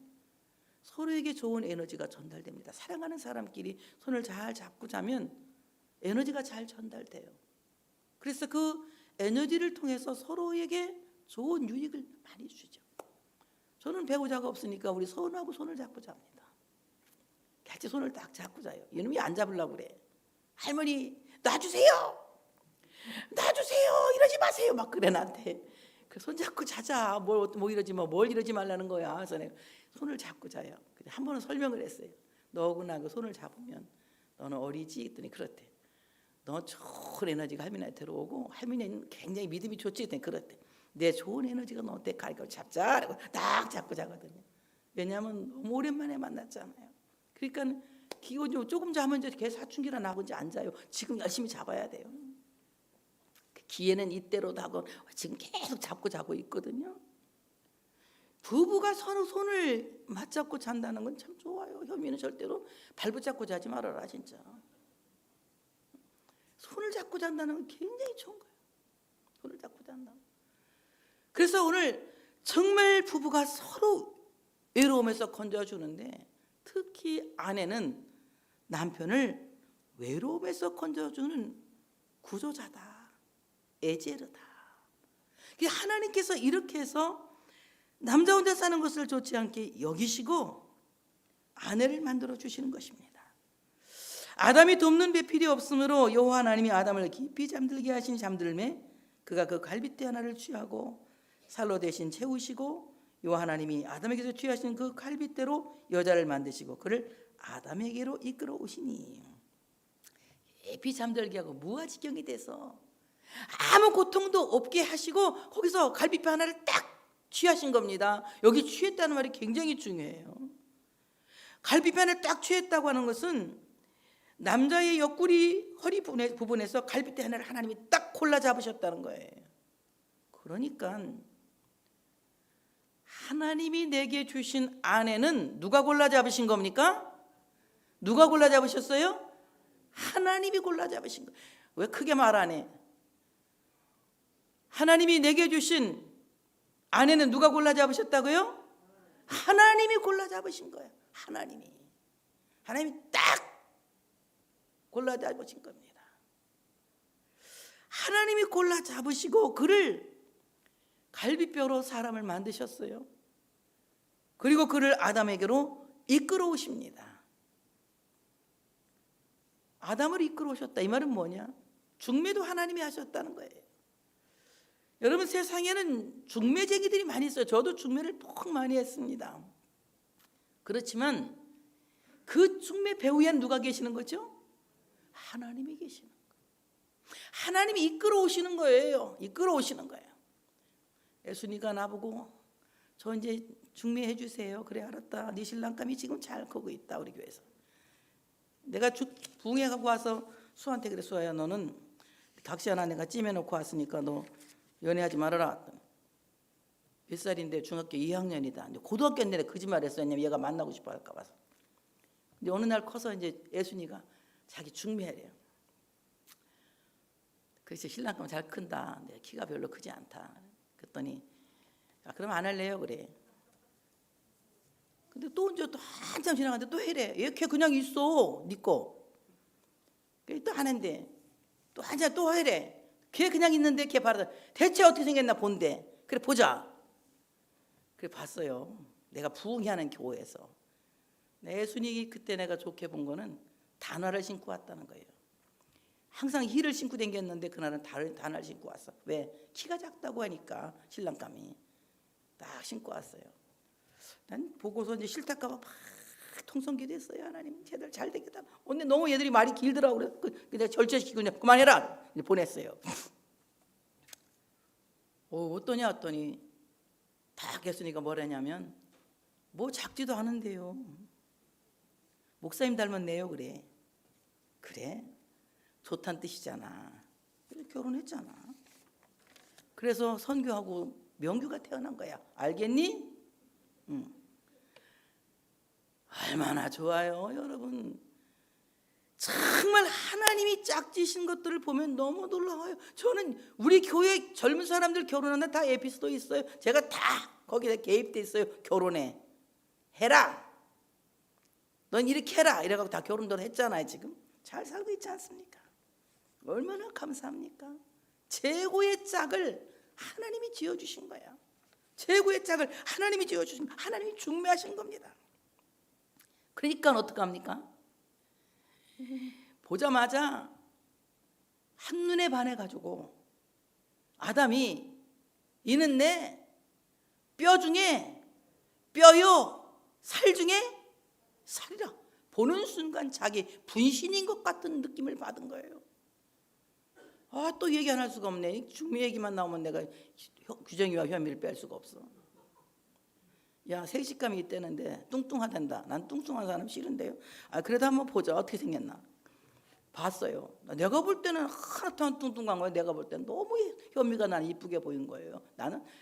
서로에게 좋은 에너지가 전달됩니다. 사랑하는 사람끼리 손을 잘 잡고 자면 에너지가 잘 전달돼요. 그래서 그 에너지를 통해서 서로에게 좋은 유익을 많이 주죠. 저는 배우자가 없으니까 우리 서은하고 손을 잡고 잡니다. 같이 손을 딱 잡고 자요. 이놈이 안 잡으려고 그래. 할머니 놔주세요, 놔주세요, 이러지 마세요, 막 그래 나한테. 손 잡고 자자. 뭘 이러지 말라는 거야. 그래서 내가 손을 잡고 자요. 한 번은 설명을 했어요. 너구나 그 손을 잡으면 너는 어리지? 했더니 그렇대. 너 좋은 에너지가 할머니한테 들어오고, 할머니는 굉장히 믿음이 좋지? 했더니 그렇대. 내 좋은 에너지가 너한테 가니까 잡자. 라고 딱 잡고 자거든요. 왜냐하면 너무 오랜만에 만났잖아요. 그러니까 기운이 조금 자면 이제 개 사춘기라 나고 이제 안 자요. 지금 열심히 잡아야 돼요. 기회는 이때로도 하고 지금 계속 잡고 자고 있거든요. 부부가 서로 손을 맞잡고 잔다는 건 참 좋아요. 현미는 절대로 발붙잡고 자지 말아라, 진짜. 손을 잡고 잔다는 건 굉장히 좋은 거예요. 손을 잡고 잔다. 그래서 오늘 정말 부부가 서로 외로움에서 건져주는데, 특히 아내는 남편을 외로움에서 건져주는 구조자다. 에제르다. 하나님께서 이렇게 해서 남자 혼자 사는 것을 좋지 않게 여기시고 아내를 만들어 주시는 것입니다. 아담이 돕는 배필이 없으므로 여호와 하나님이 아담을 깊이 잠들게 하신 잠들매 그가 그 갈빗대 하나를 취하고 살로 대신 채우시고, 여호와 하나님이 아담에게서 취하신 그 갈빗대로 여자를 만드시고 그를 아담에게로 이끌어 오시니, 깊이 잠들게 하고 무아지경이 돼서 아무 고통도 없게 하시고 거기서 갈비뼈 하나를 딱 취하신 겁니다. 여기 취했다는 말이 굉장히 중요해요. 갈비뼈 하나를 딱 취했다고 하는 것은 남자의 옆구리 허리 부분에서 갈비뼈 하나를 하나님이 딱 골라 잡으셨다는 거예요. 그러니까 하나님이 내게 주신 아내는 누가 골라 잡으신 겁니까? 누가 골라 잡으셨어요? 하나님이 골라 잡으신 거예요. 왜 크게 말 안 해? 하나님이 내게 주신 아내는 누가 골라 잡으셨다고요? 하나님이 골라 잡으신 거예요. 하나님이 딱 골라 잡으신 겁니다. 하나님이 골라 잡으시고 그를 갈비뼈로 사람을 만드셨어요. 그리고 그를 아담에게로 이끌어 오십니다. 아담을 이끌어 오셨다. 이 말은 뭐냐? 중매도 하나님이 하셨다는 거예요. 여러분, 세상에는 중매쟁이들이 많이 있어요. 저도 중매를 꼭 많이 했습니다. 그렇지만 그 중매 배후에는 누가 계시는 거죠? 하나님이 계시는 거예요. 하나님이 이끌어 오시는 거예요. 이끌어 오시는 거예요. 예수니가 나보고 저 이제 중매해 주세요. 그래, 알았다. 네 신랑감이 지금 잘 크고 있다, 우리 교회에서. 내가 부흥회 가고 와서 수한테 그래, 수아야, 너는 각시 하나 내가 찜해놓고 왔으니까 너 연애하지 말아라. 몇 살인데 중학교 2학년이다. 고등학교 내내 거짓말했어요. 왜냐면 얘가 만나고 싶어 할까 봐서. 근데 어느 날 커서 이제 예순이가 자기 중매하래요. 그래서 신랑감 잘 큰다. 내 키가 별로 크지 않다. 그랬더니 그럼 안 할래요? 그래. 근데 또 이제 또 한참 지나갔는데 또 해래. 얘 걔 그냥 있어. 네 거. 또 하는데 또 한참 또 해래. 걔 그냥 있는데 걔 바로 대체 어떻게 생겼나 본대. 그래 보자. 그래 봤어요. 내가 부흥회하는 교회에서 내 순이 그때 내가 좋게 본 거는 단화를 신고 왔다는 거예요. 항상 힐을 신고 다녔는데 그날은 단화를 신고 왔어. 왜? 키가 작다고 하니까 신랑감이 딱 신고 왔어요. 난 보고서 이제 싫다까봐 막 통성기도했어요. 하나님 쟤들 잘 되겠다. 근데 너무 얘들이 말이 길더라고. 그래서 그냥 절제시키고 그냥 그만해라 이제 보냈어요. 어떠냐 했더니 딱 했으니까 뭐라냐면 뭐 작지도 않은데요. 목사님 닮았네요. 그래 좋다는 뜻이잖아. 그래서 결혼했잖아. 그래서 선교하고 명규가 태어난 거야. 알겠니? 얼마나 좋아요, 여러분. 정말 하나님이 짝지신 것들을 보면 너무 놀라워요. 저는 우리 교회 젊은 사람들 결혼하는 다 에피소드 있어요. 제가 다 거기에 개입돼 있어요. 결혼해. 해라. 넌 이렇게 해라. 이래가지고 다 결혼도 했잖아요. 지금 잘 살고 있지 않습니까? 얼마나 감사합니까? 최고의 짝을 하나님이 지어주신 거야. 최고의 짝을 하나님이 지어주신, 하나님이 중매하신 겁니다. 그러니까 어떡합니까? 보자마자 한눈에 반해가지고 아담이 이는 내 뼈 중에 뼈요 살 중에 살이라 보는 순간 자기 분신인 것 같은 느낌을 받은 거예요. 또 얘기 안 할 수가 없네. 중매 얘기만 나오면 내가 규정이와 혐의를 뺄 수가 없어. 야, 색식감이 있다는데 뚱뚱하단다. 난 뚱뚱한 사람 싫은데요. 그래도 한번 보자. 어떻게 생겼나. 봤어요. 내가 볼 때는 하나도 안 뚱뚱한 거예요. 내가 볼 때는 너무 혐의가 나는 이쁘게 보인 거예요.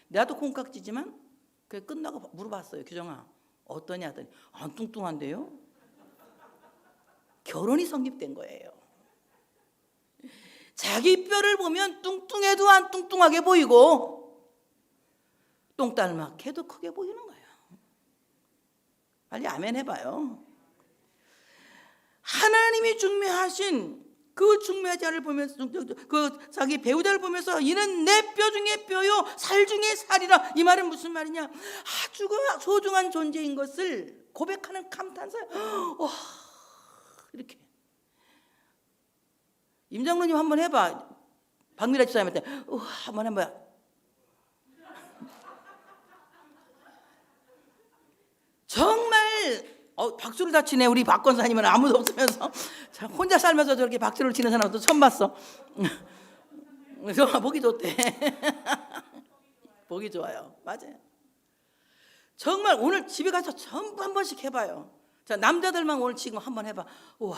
나도 콩깍지지만 그래 끝나고 물어봤어요. 규정아 어떠냐 하더니 안 뚱뚱한데요. 결혼이 성립된 거예요. 자기 뼈를 보면 뚱뚱해도 안 뚱뚱하게 보이고 똥달막해도 크게 보이는 거예요. 빨리 아멘 해봐요. 하나님이 중매하신 그 중매자를 보면서 그 자기 배우자를 보면서 이는 내 뼈 중에 뼈요 살 중에 살이라. 이 말은 무슨 말이냐? 아주 소중한 존재인 것을 고백하는 감탄사. 이렇게 임장로님 한번 해봐. 박미라 집사님한테 한번 해봐. 정말 박수를 다 치네. 우리 박 권사님은 아무도 없으면서 혼자 살면서 저렇게 박수를 치는 사람도 처음 봤어. 그래서 보기 좋대. 보기 좋아요. 맞아요. 정말 오늘 집에 가서 전부 한 번씩 해봐요. 자, 남자들만 오늘 지금 한번 해봐. 우와,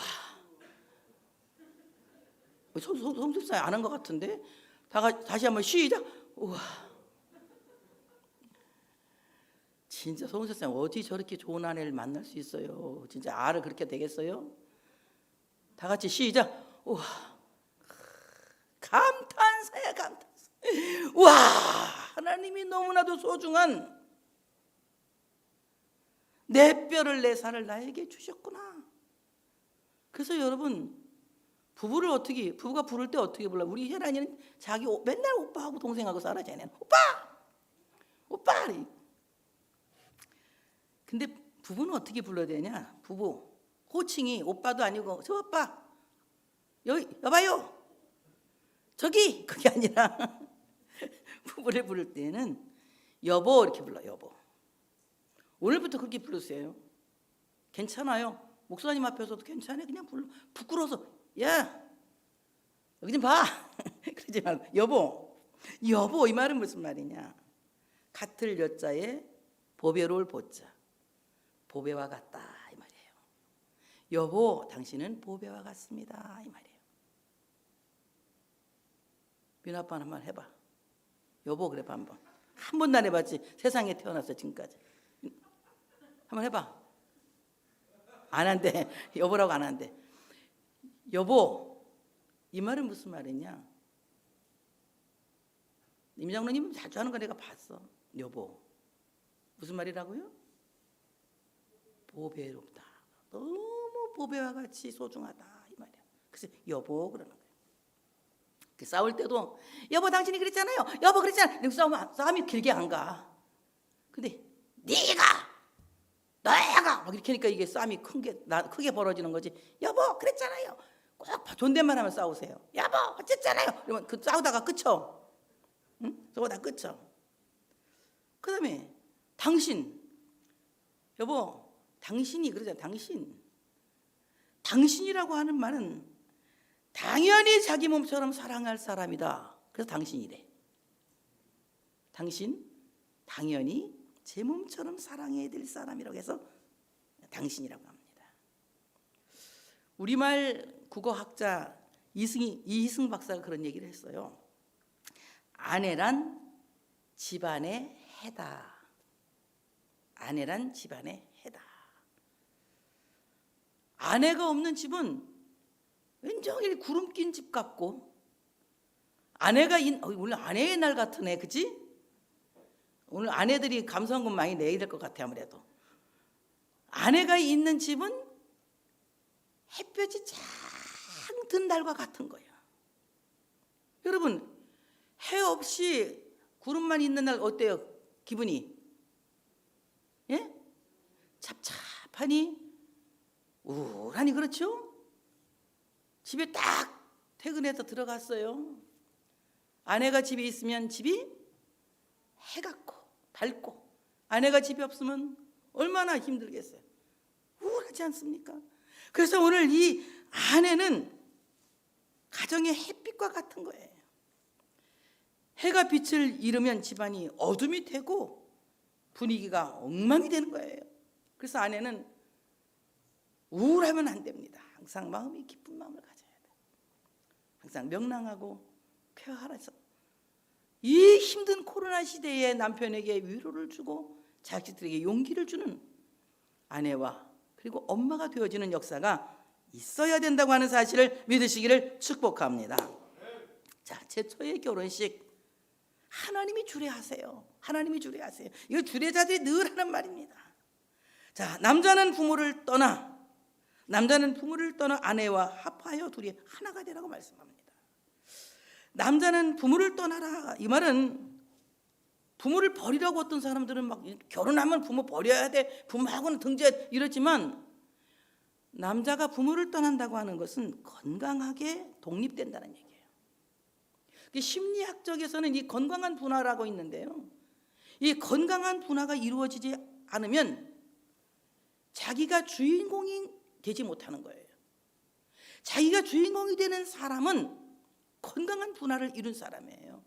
송습사에 안 한 것 같은데. 다시 한번 시작. 우와. 진짜 송습사님 어디 저렇게 좋은 아내를 만날 수 있어요? 진짜 알을 그렇게 되겠어요? 다 같이 시작. 우와. 감탄사야 감탄사. 우와. 하나님이 너무나도 소중한 내 뼈를 내 살을 나에게 주셨구나. 그래서 여러분, 부부가 부를 때 어떻게 불러? 우리 혜란이는 자기 맨날 오빠하고 동생하고 살아. 쟤는 오빠. 근데 부부는 어떻게 불러야 되냐? 부부 호칭이 오빠도 아니고 저 오빠 여봐요 저기, 그게 아니라 부부를 부를 때는 여보 이렇게 불러. 여보. 오늘부터 그렇게 부르세요. 괜찮아요. 목사님 앞에서도 괜찮아요. 그냥 불러. 부끄러워서 야 여기 좀 봐. 그러지 말고 여보 이 말은 무슨 말이냐? 같을 여자에 보배로울 보자. 보배와 같다 이 말이에요. 여보 당신은 보배와 같습니다 이 말이에요. 민호 아빠 한번 해봐. 여보 그래 봐 한번. 한 번도 안 해봤지. 세상에 태어나서 지금까지. 한번 해봐. 안 한대. 여보라고 안 한대. 여보 이 말은 무슨 말이냐? 임장로님 자주 하는 거 내가 봤어. 여보 무슨 말이라고요? 보배롭다. 너무 보배와 같이 소중하다 이 말이야. 그래서 여보 그러는 거야. 싸울 때도 여보 당신이 그랬잖아요. 여보 그랬잖아. 싸움이 길게 안 가. 근데 너가 막 이렇게 하니까 이게 싸움이 크게 벌어지는 거지. 여보 그랬잖아요. 꼭 존댓말 하면 싸우세요. 여보 어쨌잖아요. 그러면 그 싸우다가 끝쳐. 응? 싸우다가 끝쳐. 그 다음에 당신. 여보 당신이 그러잖아. 당신이라고 하는 말은 당연히 자기 몸처럼 사랑할 사람이다. 그래서 당신이래. 당신 당연히 제 몸처럼 사랑해야 될 사람이라고 해서 당신이라고 합니다. 우리말 국어학자 이희승 박사가 그런 얘기를 했어요. 아내란 집안의 해다. 아내란 집안의 해다. 아내가 없는 집은 왠정일 구름 낀 집 같고, 오늘 아내의 날 같으네, 그치? 오늘 아내들이 감사원금 많이 내야 될 것 같아. 아무래도 아내가 있는 집은 햇볕이 쫙 든 날과 같은 거야. 여러분 해 없이 구름만 있는 날 어때요? 기분이? 예? 찹찹하니 우울하니. 그렇죠? 집에 딱 퇴근해서 들어갔어요. 아내가 집에 있으면 집이 해같고 밝고, 아내가 집에 없으면 얼마나 힘들겠어요. 우울하지 않습니까? 그래서 오늘 이 아내는 가정의 햇빛과 같은 거예요. 해가 빛을 잃으면 집안이 어둠이 되고 분위기가 엉망이 되는 거예요. 그래서 아내는 우울하면 안 됩니다. 항상 마음이 기쁜 마음을 가져야 돼요. 항상 명랑하고 쾌활해서 이 힘든 코로나 시대에 남편에게 위로를 주고 자식들에게 용기를 주는 아내와 그리고 엄마가 되어지는 역사가 있어야 된다고 하는 사실을 믿으시기를 축복합니다. 자, 최초의 결혼식 하나님이 주례하세요. 하나님이 주례하세요. 이거 주례자들이 늘 하는 말입니다. 자, 남자는 부모를 떠나 아내와 합하여 둘이 하나가 되라고 말씀합니다. 남자는 부모를 떠나라. 이 말은 부모를 버리라고 어떤 사람들은 막 결혼하면 부모 버려야 돼, 부모하고는 등재 이러지만, 남자가 부모를 떠난다고 하는 것은 건강하게 독립된다는 얘기예요. 심리학적에서는 이 건강한 분화라고 있는데요, 이 건강한 분화가 이루어지지 않으면 자기가 주인공이 되지 못하는 거예요. 자기가 주인공이 되는 사람은 건강한 분화를 이룬 사람이에요.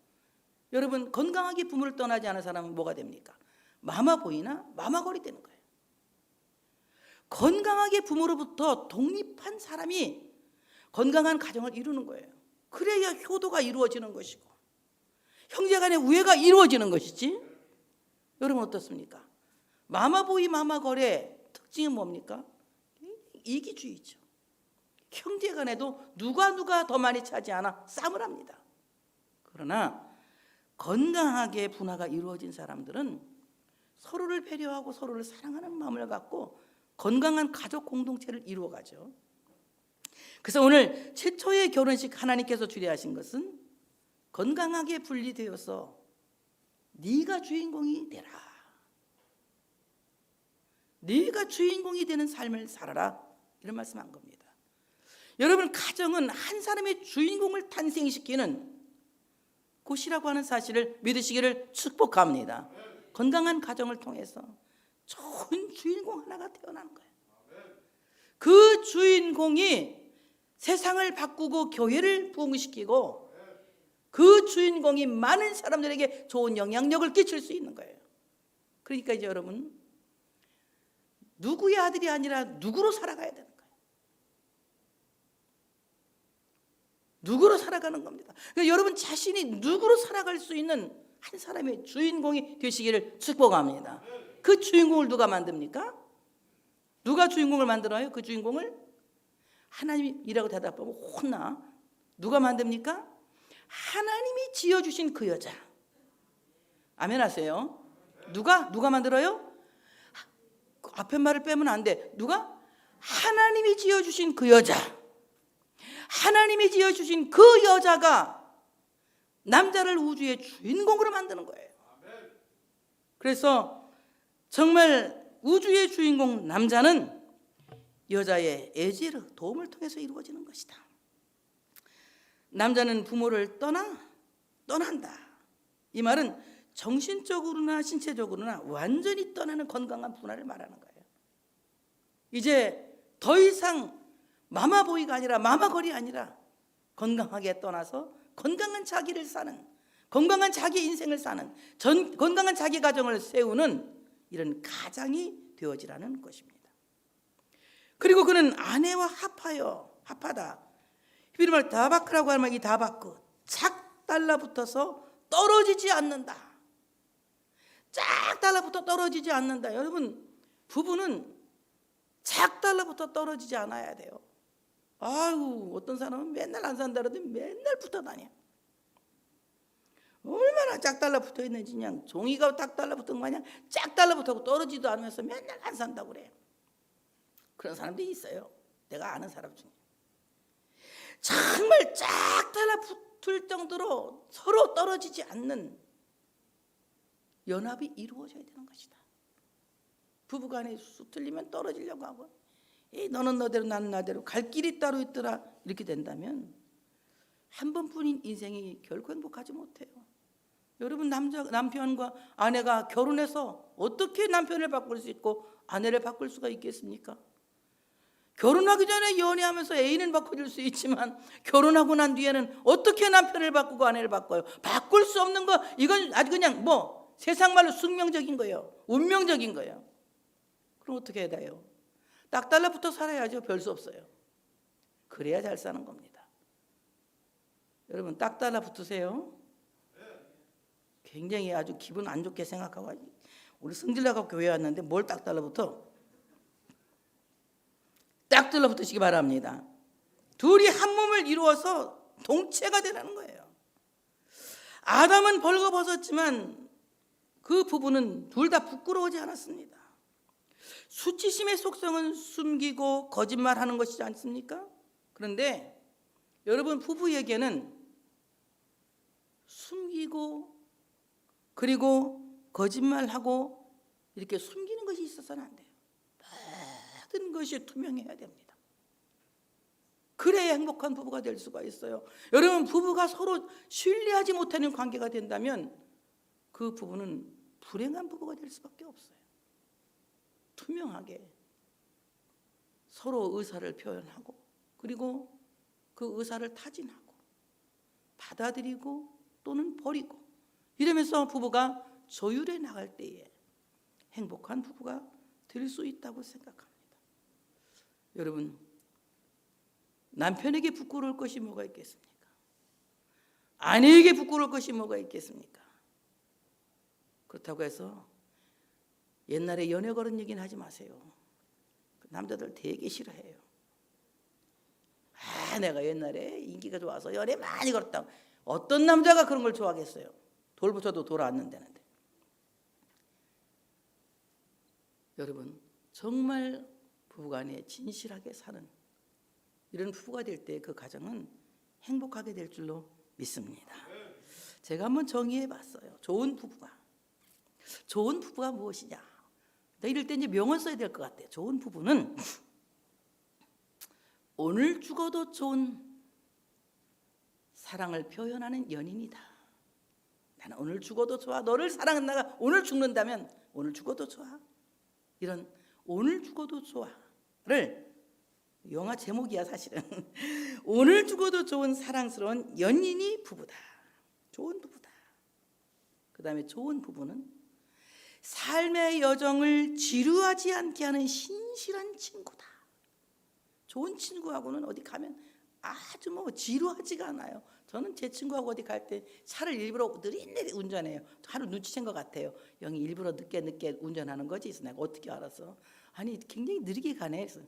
여러분, 건강하게 부모를 떠나지 않은 사람은 뭐가 됩니까? 마마보이나 마마걸이 되는 거예요. 건강하게 부모로부터 독립한 사람이 건강한 가정을 이루는 거예요. 그래야 효도가 이루어지는 것이고 형제간의 우애가 이루어지는 것이지. 여러분 어떻습니까? 마마보이 마마걸의 특징은 뭡니까? 이기주의죠. 형제간에도 누가 더 많이 차지하나 싸움을 합니다. 그러나 건강하게 분화가 이루어진 사람들은 서로를 배려하고 서로를 사랑하는 마음을 갖고 건강한 가족 공동체를 이루어가죠. 그래서 오늘 최초의 결혼식 하나님께서 주례하신 것은 건강하게 분리되어서 네가 주인공이 되라, 네가 주인공이 되는 삶을 살아라, 이런 말씀한 겁니다. 여러분, 가정은 한 사람의 주인공을 탄생시키는 곳이라고 하는 사실을 믿으시기를 축복합니다. 건강한 가정을 통해서 좋은 주인공 하나가 태어나는 거예요. 그 주인공이 세상을 바꾸고 교회를 부흥시키고 그 주인공이 많은 사람들에게 좋은 영향력을 끼칠 수 있는 거예요. 그러니까 이제 여러분, 누구의 아들이 아니라 누구로 살아가야 되는 거예요. 누구로 살아가는 겁니다. 그러니까 여러분 자신이 누구로 살아갈 수 있는 한 사람의 주인공이 되시기를 축복합니다. 그 주인공을 누가 만듭니까? 누가 주인공을 만들어요? 그 주인공을 하나님이라고 대답하면 혼나. 누가 만듭니까? 하나님이 지어주신 그 여자. 아멘 하세요. 누가 만들어요? 앞에 말을 빼면 안 돼. 누가? 하나님이 지어주신 그 여자. 하나님이 지어주신 그 여자가 남자를 우주의 주인공으로 만드는 거예요. 그래서 정말 우주의 주인공 남자는 여자의 애지르 도움을 통해서 이루어지는 것이다. 남자는 부모를 떠난다. 이 말은 정신적으로나 신체적으로나 완전히 떠나는 건강한 분화를 말하는 거예요. 이제 더 이상 마마보이가 아니라 마마걸이 아니라 건강하게 떠나서 건강한 자기를 사는, 건강한 자기 인생을 사는, 건강한 자기 가정을 세우는 이런 가장이 되어지라는 것입니다. 그리고 그는 아내와 합하다. 히브리 말 다바크라고 하는 이 다바크, 착 달라붙어서 떨어지지 않는다. 쫙 달라붙어 떨어지지 않는다. 여러분, 부부는 착 달라붙어 떨어지지 않아야 돼요. 아유, 어떤 사람은 맨날 안 산다 그러더니 맨날 붙어 다녀. 얼마나 짝 달라붙어 있는지 그냥 종이가 딱 달라붙은 거 마냥 짝 달라붙고 떨어지도 않으면서 맨날 안 산다고 그래. 그런 사람들이 있어요. 내가 아는 사람 중에. 정말 짝 달라붙을 정도로 서로 떨어지지 않는 연합이 이루어져야 되는 것이다. 부부간에 쑥 틀리면 떨어지려고 하고, 너는 너대로 나는 나대로 갈 길이 따로 있더라, 이렇게 된다면 한 번뿐인 인생이 결코 행복하지 못해요. 여러분, 남편과 아내가 결혼해서 어떻게 남편을 바꿀 수 있고 아내를 바꿀 수가 있겠습니까? 결혼하기 전에 연애하면서 애인은 바꿔줄 수 있지만 결혼하고 난 뒤에는 어떻게 남편을 바꾸고 아내를 바꿔요? 바꿀 수 없는 거, 이건 아주 그냥 세상 말로 숙명적인 거예요. 운명적인 거예요. 그럼 어떻게 해야 돼요? 딱 달라붙어 살아야죠. 별 수 없어요. 그래야 잘 사는 겁니다. 여러분, 딱 달라붙으세요. 굉장히 아주 기분 안 좋게 생각하고, 우리 성질나고 교회 왔는데 뭘 딱 달라붙어? 딱 달라붙으시기 바랍니다. 둘이 한 몸을 이루어서 동체가 되라는 거예요. 아담은 벌거벗었지만 그 부부는 둘 다 부끄러워하지 않았습니다. 수치심의 속성은 숨기고 거짓말하는 것이지 않습니까? 그런데 여러분, 부부에게는 숨기고 그리고 거짓말하고 이렇게 숨기는 것이 있어서는 안 돼요. 모든 것이 투명해야 됩니다. 그래야 행복한 부부가 될 수가 있어요. 여러분, 부부가 서로 신뢰하지 못하는 관계가 된다면 그 부부는 불행한 부부가 될 수밖에 없어요. 투명하게 서로 의사를 표현하고 그리고 그 의사를 타진하고 받아들이고 또는 버리고 이러면서 부부가 조율해 나갈 때에 행복한 부부가 될 수 있다고 생각합니다. 여러분, 남편에게 부끄러울 것이 뭐가 있겠습니까? 아내에게 부끄러울 것이 뭐가 있겠습니까? 그렇다고 해서 옛날에 연애 걸은 얘기는 하지 마세요. 남자들 되게 싫어해요. 내가 옛날에 인기가 좋아서 연애 많이 걸었다고. 어떤 남자가 그런 걸 좋아하겠어요? 돌 붙여도 돌 안 된다는데. 여러분, 정말 부부간에 진실하게 사는 이런 부부가 될 때 그 가정은 행복하게 될 줄로 믿습니다. 제가 한번 정의해 봤어요. 좋은 부부가 무엇이냐? 이럴 때 이제 명언 써야 될 것 같아요. 좋은 부부는 오늘 죽어도 좋은 사랑을 표현하는 연인이다. 나는 오늘 죽어도 좋아. 너를 사랑한다가 오늘 죽는다면 오늘 죽어도 좋아. 이런 오늘 죽어도 좋아를 영화 제목이야 사실은. 오늘 죽어도 좋은 사랑스러운 연인이 부부다. 좋은 부부다. 그 다음에 좋은 부부는 삶의 여정을 지루하지 않게 하는 신실한 친구다. 좋은 친구하고는 어디 가면 아주 지루하지가 않아요. 저는 제 친구하고 어디 갈 때 차를 일부러 느릿느릿 운전해요. 하루 눈치챈 것 같아요. 영이 일부러 늦게 운전하는 거지. 그래서 내가 어떻게 알았어? 아니 굉장히 느리게 가네. 그래서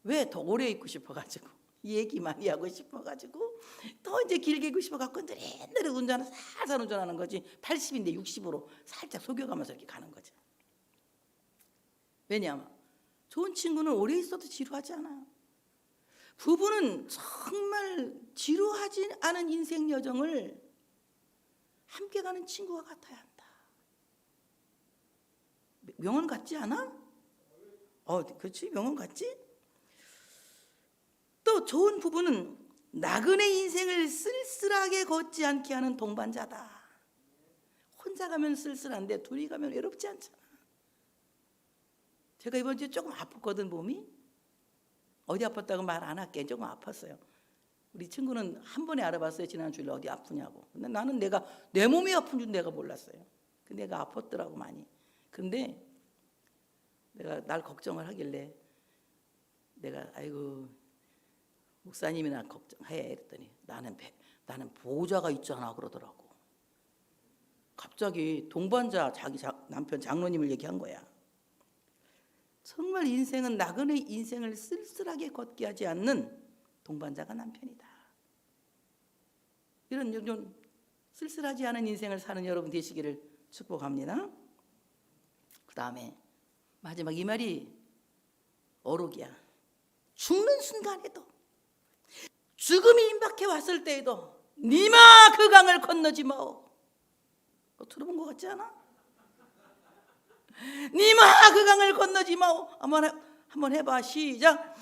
왜 더 오래 있고 싶어가지고 얘기 많이 하고 싶어가지고 더 이제 길게 있고 싶어갖고 느릿느릿 살살 운전하는 거지. 80인데 60으로 살짝 속여가면서 이렇게 가는 거죠. 왜냐하면 좋은 친구는 오래 있어도 지루하지 않아요. 부부는 정말 지루하지 않은 인생 여정을 함께 가는 친구와 같아야 한다. 명언 같지 않아? 그렇지? 명언 같지? 또 좋은 부부는 나그네 인생을 쓸쓸하게 걷지 않게 하는 동반자다. 혼자 가면 쓸쓸한데 둘이 가면 외롭지 않잖아. 제가 이번 주에 조금 아팠거든. 몸이 어디 아팠다고 말 안 할게. 조금 아팠어요. 우리 친구는 한 번에 알아봤어요. 지난주에 어디 아프냐고. 근데 나는 내 몸이 아픈 줄 내가 몰랐어요. 근데 내가 아팠더라고 많이. 근데 내가 날 걱정을 하길래 내가 아이고 목사님이나 걱정해 그랬더니 나는 보호자가 있잖아 그러더라고. 갑자기 동반자 자기 남편 장로님을 얘기한 거야. 정말 인생은 나그네 인생을 쓸쓸하게 걷게 하지 않는 동반자가 남편이다. 이런 좀 쓸쓸하지 않은 인생을 사는 여러분 되시기를 축복합니다. 그 다음에 마지막 이 말이 어록이야. 죽는 순간에도 죽음이 임박해 왔을 때에도 니마 그 강을 건너지 마오. 들어본 것 같지 않아? 니마 그 강을 건너지 마오. 한번 해봐. 시작.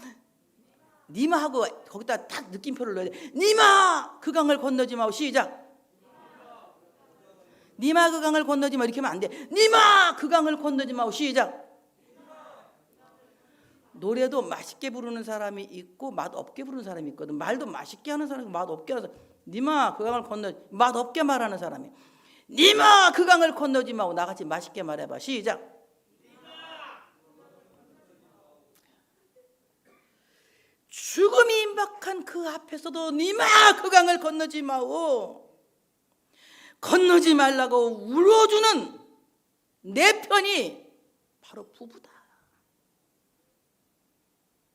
니마 하고 거기다 딱 느낌표를 넣어야 돼. 니마 그 강을 건너지 마오. 시작. 니마 그 강을 건너지 마. 이렇게 하면 안 돼. 니마 그 강을 건너지 마오. 시작. 노래도 맛있게 부르는 사람이 있고 맛없게 부르는 사람이 있거든. 말도 맛있게 하는 사람이 맛없게 하는 사람. 니마 그 강을 건너 맛없게 말하는 사람이. 니마 그 강을 건너지 마고 나같이 맛있게 말해봐. 시작. 죽음이 임박한 그 앞에서도 니마 그 강을 건너지 마오. 건너지 말라고 울어주는 내 편이 바로 부부다.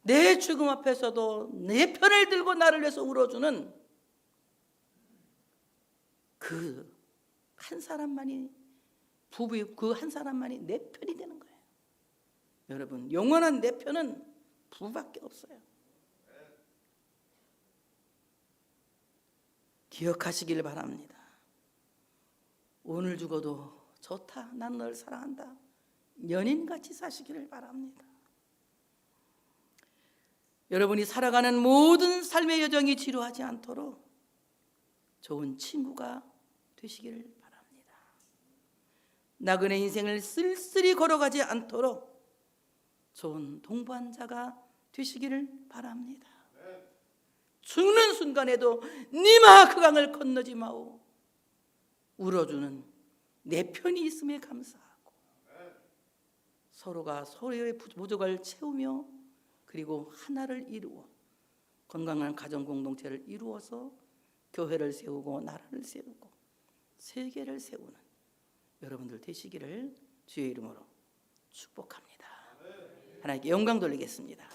내 죽음 앞에서도 내 편을 들고 나를 위해서 울어주는 그 한 사람만이 부부의 그 한 사람만이 내 편이 되는 거예요. 여러분, 영원한 내 편은 부부밖에 없어요. 기억하시길 바랍니다. 오늘 죽어도 좋다. 난 널 사랑한다. 연인같이 사시기를 바랍니다. 여러분이 살아가는 모든 삶의 여정이 지루하지 않도록 좋은 친구가 되시기를 바랍니다. 나그네 인생을 쓸쓸히 걸어가지 않도록 좋은 동반자가 되시기를 바랍니다. 죽는 순간에도 니마 그 강을 건너지 마오. 울어주는 내 편이 있음에 감사하고 서로가 서로의 부족을 채우며 그리고 하나를 이루어 건강한 가정 공동체를 이루어서 교회를 세우고 나라를 세우고 세계를 세우는 여러분들 되시기를 주의 이름으로 축복합니다. 하나님께 영광 돌리겠습니다.